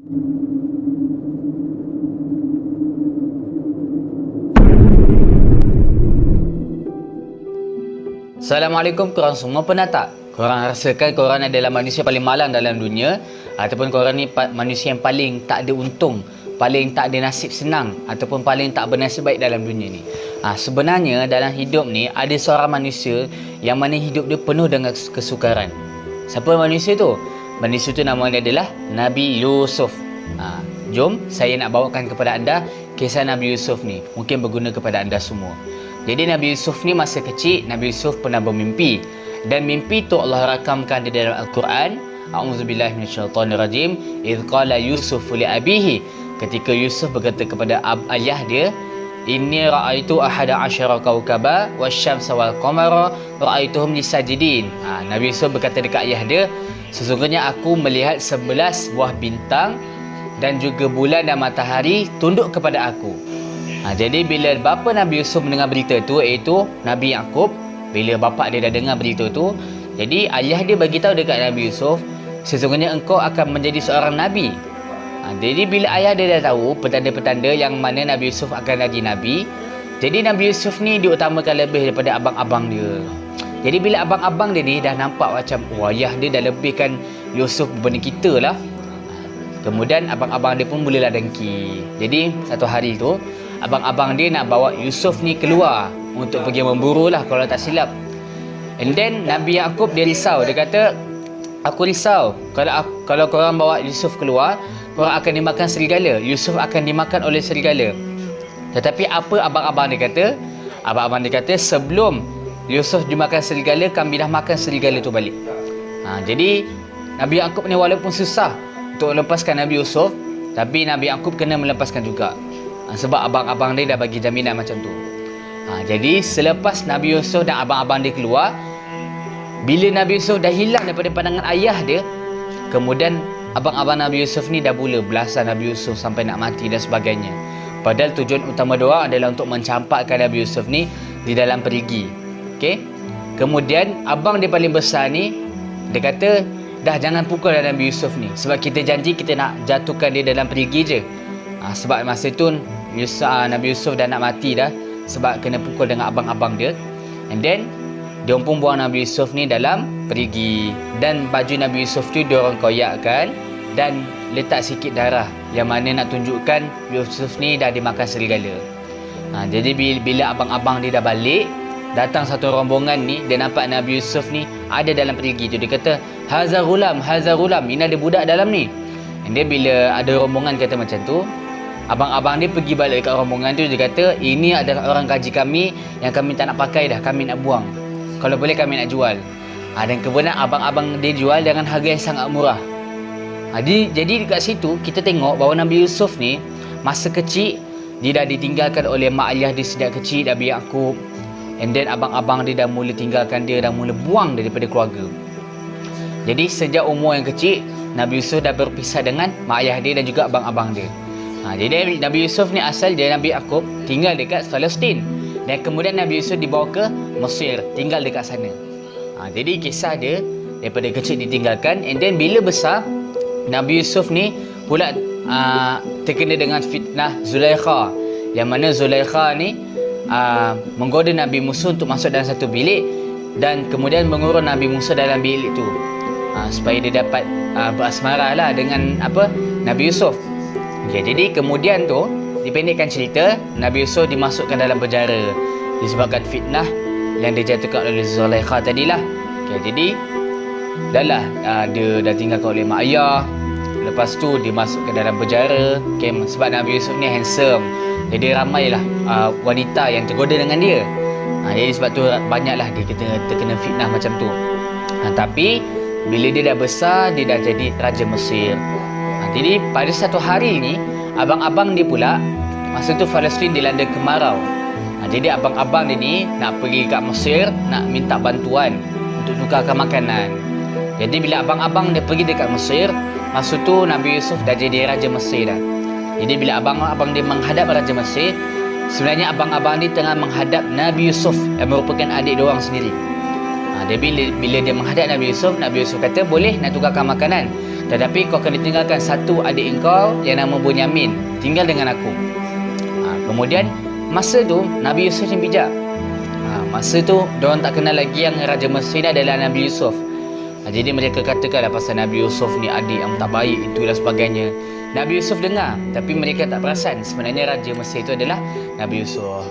Assalamualaikum, korang semua pernah tak? Korang rasakan korang adalah manusia paling malang dalam dunia, ataupun korang ni manusia yang paling tak ada untung, paling tak ada nasib senang, ataupun paling tak bernasib baik dalam dunia ni. Sebenarnya dalam hidup ni ada seorang manusia yang mana hidup dia penuh dengan kesukaran. Siapa manusia tu? Manusia tu nama dia adalah Nabi Yusuf. Jom saya nak bawakan kepada anda kisah Nabi Yusuf ni. Mungkin berguna kepada anda semua. Jadi Nabi Yusuf ni masa kecil, Nabi Yusuf pernah bermimpi. Dan mimpi tu Allah rakamkan di dalam Al-Quran. A'udzubillahi minasyaitonirrajim. Idh qala Yusuf li abihi. Ketika Yusuf berkata kepada ayah dia, Inni ra'aitu ahada asyara kawkaba wasyamsa wal qamara ra'aituhum li sajidin. Nabi Yusuf berkata dekat ayah dia, sesungguhnya aku melihat 11 buah bintang dan juga bulan dan matahari tunduk kepada aku. Jadi bila bapa Nabi Yusuf mendengar berita tu, iaitu Nabi Yaqub, bila bapa dia dah dengar berita tu, jadi ayah dia bagi tahu dekat Nabi Yusuf, sesungguhnya engkau akan menjadi seorang nabi. Jadi bila ayah dia dah tahu petanda-petanda yang mana Nabi Yusuf akan jadi nabi, jadi Nabi Yusuf ni diutamakan lebih daripada abang-abang dia. Jadi bila abang-abang dia ni dah nampak macam ayah dia dah lebihkan Yusuf berbanding kita lah, kemudian abang-abang dia pun mulalah dengki. Jadi satu hari tu abang-abang dia nak bawa Yusuf ni keluar untuk pergi memburu lah kalau tak silap. And then Nabi Yaqub dia risau. Dia kata, aku risau kalau korang bawa Yusuf keluar, korang akan dimakan serigala. Yusuf akan dimakan oleh serigala. Tetapi apa abang-abang dia kata? Abang-abang dia kata, sebelum Yusuf dimakan serigala, kami dah makan serigala tu balik. Jadi Nabi Yaqub ni walaupun susah untuk melepaskan Nabi Yusuf, tapi Nabi Yaqub kena melepaskan juga. Sebab abang-abang dia dah bagi jaminan macam tu. Jadi selepas Nabi Yusuf dan abang-abang dia keluar, bila Nabi Yusuf dah hilang daripada pandangan ayah dia, kemudian abang-abang Nabi Yusuf ni dah mula belasah Nabi Yusuf sampai nak mati dan sebagainya. Padahal tujuan utama diorang adalah untuk mencampakkan Nabi Yusuf ni di dalam perigi. Okey. Kemudian abang dia paling besar ni, dia kata, dah jangan pukul Nabi Yusuf ni, sebab kita janji kita nak jatuhkan dia dalam perigi je. Sebab masa tu Nabi Yusuf dah nak mati dah, sebab kena pukul dengan abang-abang dia. And then dia pun buang Nabi Yusuf ni dalam perigi, dan baju Nabi Yusuf tu diorang koyakkan dan letak sikit darah, yang mana nak tunjukkan Yusuf ni dah dimakan serigala. Jadi bila abang-abang dia dah balik, datang satu rombongan ni, dia nampak Nabi Yusuf ni ada dalam perigi tu. Dia kata, Haza ghulam, ini ada budak dalam ni. And then bila ada rombongan kata macam tu, abang-abang dia pergi balik dekat rombongan tu. Dia kata, ini adalah orang gaji kami yang kami tak nak pakai dah, kami nak buang. Kalau boleh kami nak jual. Dan kemudian abang-abang dia jual dengan harga yang sangat murah. Jadi dekat situ kita tengok bahawa Nabi Yusuf ni masa kecil dia dah ditinggalkan oleh mak ayah dia sejak kecil, Nabi Yaqub. And then abang-abang dia dah mula tinggalkan dia, dah mula buang dia daripada keluarga. Jadi sejak umur yang kecil, Nabi Yusuf dah berpisah dengan mak ayah dia dan juga abang-abang dia. Jadi Nabi Yusuf ni asal dia Nabi Yaqub tinggal dekat Palestin, dan kemudian Nabi Yusuf dibawa ke Mesir, tinggal dekat sana. Jadi kisah dia daripada kecil ditinggalkan, and then bila besar Nabi Yusuf ni pula terkena dengan fitnah Zulaikha, yang mana Zulaikha ni menggoda Nabi Musa untuk masuk dalam satu bilik, dan kemudian mengurung Nabi Musa dalam bilik tu, supaya dia dapat berasmara lah dengan Nabi Yusuf. Jadi kemudian tu, dipendekkan cerita, Nabi Yusuf dimasukkan dalam penjara disebabkan fitnah yang dijatuhkan oleh Zulaikha tadilah. Jadi dah dia dah tinggalkan oleh mak ayah. Lepas tu dia masuk ke dalam penjara. Sebab Nabi Yusuf ni handsome, jadi ramailah wanita yang tergoda dengan dia. Jadi sebab tu banyaklah dia terkena fitnah macam tu. Tapi bila dia dah besar, dia dah jadi Raja Mesir. Jadi pada satu hari ni, abang-abang dia pula, masa tu Palestin dilanda kemarau. Jadi abang-abang dia ni nak pergi kat Mesir, nak minta bantuan untuk tukarkan makanan. Jadi bila abang-abang dia pergi dekat Mesir, masa tu Nabi Yusuf dah jadi Raja Mesir dah. Jadi bila abang-abang dia menghadap Raja Mesir, sebenarnya abang-abang dia tengah menghadap Nabi Yusuf yang merupakan adik diorang sendiri. Dia bila dia menghadap Nabi Yusuf kata, boleh nak tukarkan makanan. Tetapi kau akan ditinggalkan satu adik engkau yang nama Bunyamin, tinggal dengan aku. Kemudian masa tu Nabi Yusuf ni bijak. Masa tu diorang tak kenal lagi yang Raja Mesir ni adalah Nabi Yusuf. Jadi mereka katakanlah pasal Nabi Yusuf ni adik yang tak baik, itulah sebagainya. Nabi Yusuf dengar, tapi mereka tak perasan sebenarnya Raja Mesir itu adalah Nabi Yusuf.